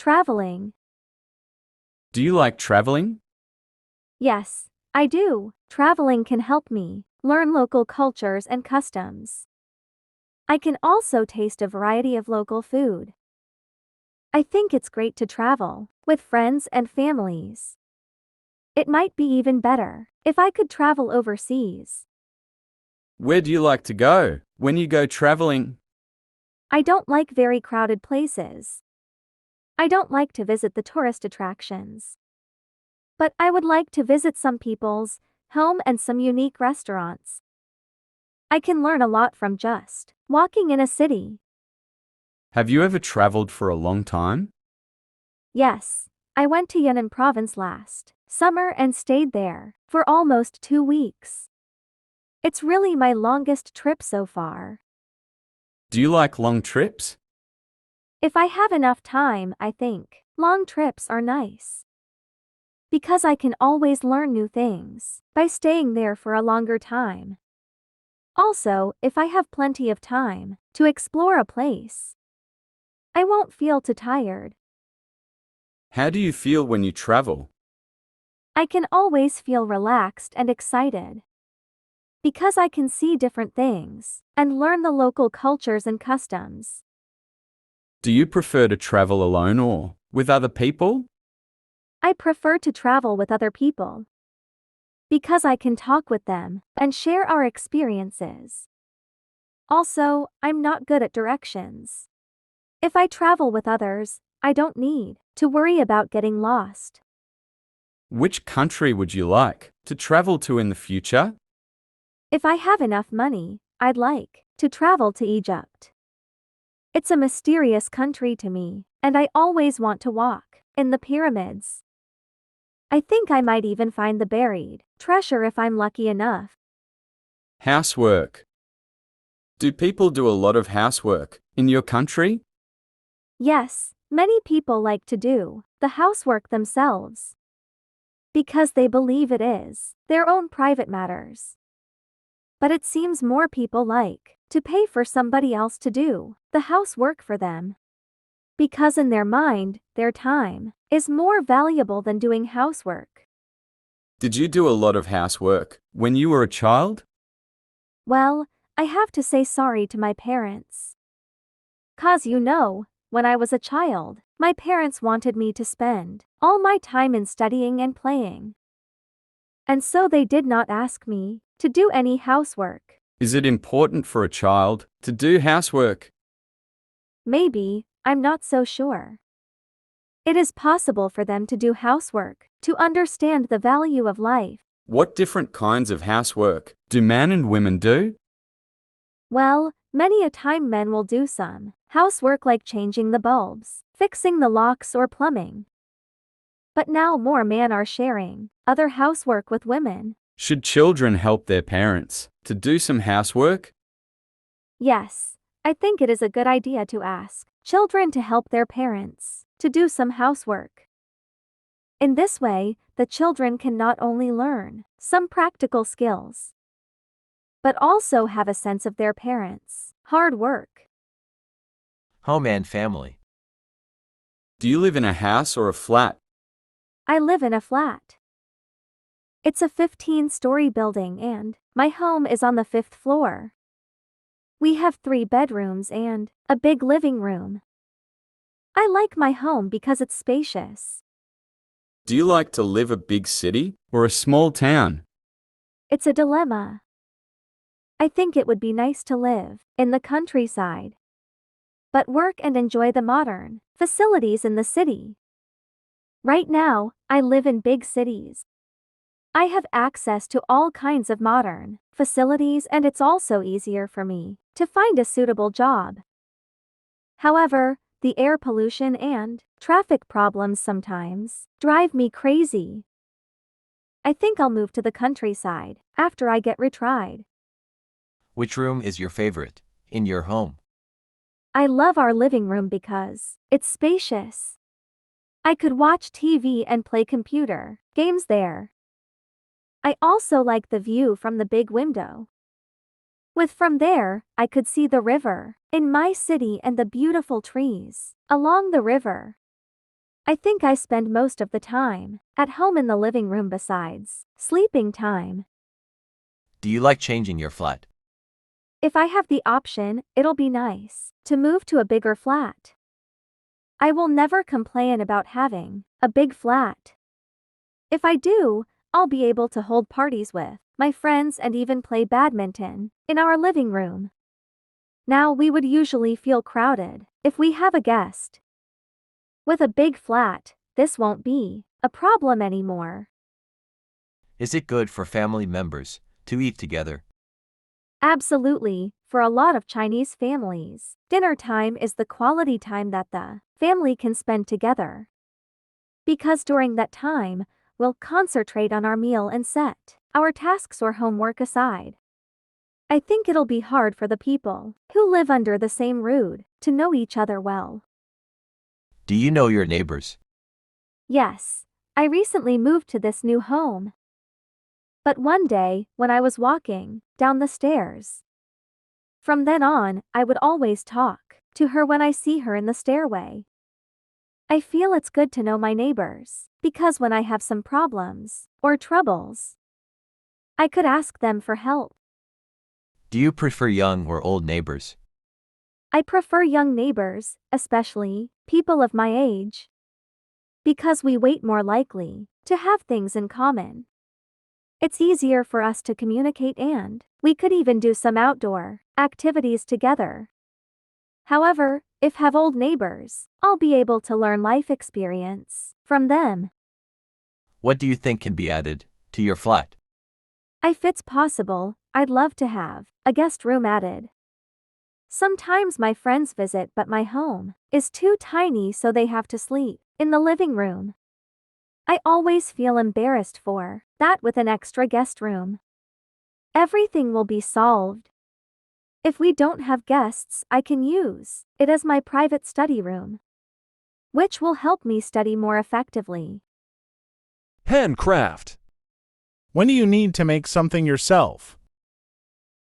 Traveling. Do you like traveling? Yes, I do. Traveling can help me learn local cultures and customs. I can also taste a variety of local food. I think it's great to travel with friends and families. It might be even better if I could travel overseas. Where do you like to go when you go traveling? I don't like very crowded places. I don't like to visit the tourist attractions. But I would like to visit some people's home and some unique restaurants. I can learn a lot from just walking in a city. Have you ever traveled for a long time? Yes, I went to Yunnan province last summer and stayed there for almost 2 weeks. It's really my longest trip so far. Do you like long trips? If I have enough time, I think long trips are nice. Because I can always learn new things by staying there for a longer time. Also, if I have plenty of time to explore a place, I won't feel too tired. How do you feel when you travel? I can always feel relaxed and excited. Because I can see different things and learn the local cultures and customs. Do you prefer to travel alone or with other people? I prefer to travel with other people. Because I can talk with them and share our experiences. Also, I'm not good at directions. If I travel with others, I don't need to worry about getting lost. Which country would you like to travel to in the future? If I have enough money, I'd like to travel to Egypt. It's a mysterious country to me, and I always want to walk in the pyramids. I think I might even find the buried treasure if I'm lucky enough. Housework. Do people do a lot of housework in your country? Yes, many people like to do the housework themselves. Because they believe it is their own private matters. But it seems more people like to pay for somebody else to do the housework for them. Because in their mind, their time is more valuable than doing housework. Did you do a lot of housework when you were a child? Well, I have to say sorry to my parents. 'Cause when I was a child, my parents wanted me to spend all my time in studying and playing. And so they did not ask me to do any housework. Is it important for a child to do housework? Maybe, I'm not so sure. It is possible for them to do housework to understand the value of life. What different kinds of housework do men and women do? Well, many a time men will do some housework like changing the bulbs, fixing the locks or plumbing. But now more men are sharing other housework with women. Should children help their parents to do some housework? Yes, I think it is a good idea to ask children to help their parents to do some housework. In this way, the children can not only learn some practical skills, but also have a sense of their parents' hard work. Home and family. Do you live in a house or a flat? I live in a flat. It's a 15-story building and my home is on the 5th floor. We have 3 bedrooms and a big living room. I like my home because it's spacious. Do you like to live a big city or a small town? It's a dilemma. I think it would be nice to live in the countryside, but work and enjoy the modern facilities in the city. Right now, I live in big cities. I have access to all kinds of modern facilities and it's also easier for me to find a suitable job. However, the air pollution and traffic problems sometimes drive me crazy. I think I'll move to the countryside after I get retried. Which room is your favorite in your home? I love our living room because it's spacious. I could watch TV and play computer games there. I also like the view from the big window. From there, I could see the river in my city and the beautiful trees along the river. I think I spend most of the time at home in the living room besides sleeping time. Do you like changing your flat? If I have the option, it'll be nice to move to a bigger flat. I will never complain about having a big flat. If I do, I'll be able to hold parties with my friends and even play badminton in our living room. Now we would usually feel crowded if we have a guest. With a big flat, this won't be a problem anymore. Is it good for family members to eat together? Absolutely, for a lot of Chinese families, dinner time is the quality time that the family can spend together. Because during that time, we'll concentrate on our meal and set our tasks or homework aside. I think it'll be hard for the people who live under the same roof to know each other well. Do you know your neighbors? Yes, I recently moved to this new home. But one day, when I was walking down the stairs, from then on, I would always talk to her when I see her in the stairway. I feel it's good to know my neighbors, because when I have some problems or troubles, I could ask them for help. Do you prefer young or old neighbors? I prefer young neighbors, especially people of my age, because we wait more likely to have things in common. It's easier for us to communicate and we could even do some outdoor activities together. However, if have old neighbors, I'll be able to learn life experience from them. What do you think can be added to your flat? If it's possible, I'd love to have a guest room added. Sometimes my friends visit but my home is too tiny so they have to sleep in the living room. I always feel embarrassed for that with an extra guest room. Everything will be solved. If we don't have guests, I can use it as my private study room, which will help me study more effectively. Handcraft. When do you need to make something yourself?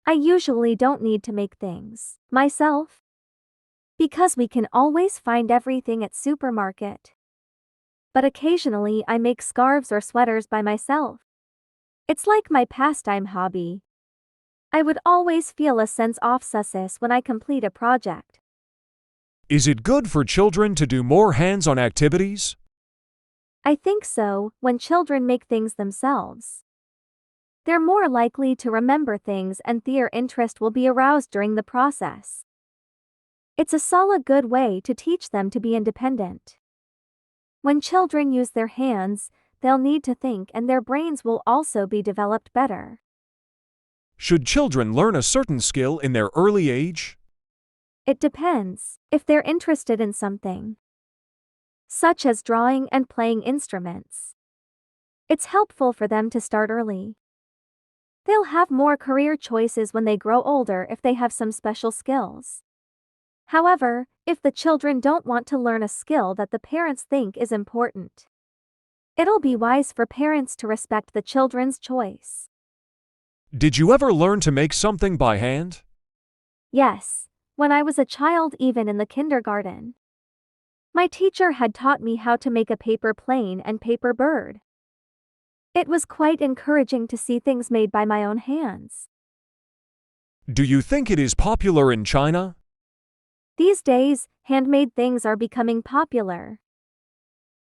I usually don't need to make things myself, because we can always find everything at supermarket. But occasionally I make scarves or sweaters by myself. It's like my pastime hobby. I would always feel a sense of success when I complete a project. Is it good for children to do more hands-on activities? I think so. When children make things themselves, they're more likely to remember things and their interest will be aroused during the process. It's a solid good way to teach them to be independent. When children use their hands, they'll need to think and their brains will also be developed better. Should children learn a certain skill in their early age? It depends if they're interested in something, such as drawing and playing instruments. It's helpful for them to start early. They'll have more career choices when they grow older if they have some special skills. However, if the children don't want to learn a skill that the parents think is important, it'll be wise for parents to respect the children's choice. Did you ever learn to make something by hand? Yes, when I was a child, even in the kindergarten. My teacher had taught me how to make a paper plane and paper bird. It was quite encouraging to see things made by my own hands. Do you think it is popular in China? These days, handmade things are becoming popular.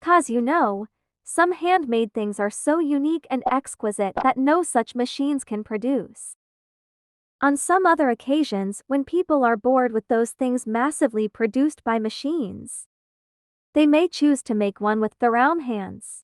'Cause some handmade things are so unique and exquisite that no such machines can produce. On some other occasions, when people are bored with those things massively produced by machines, they may choose to make one with their own hands.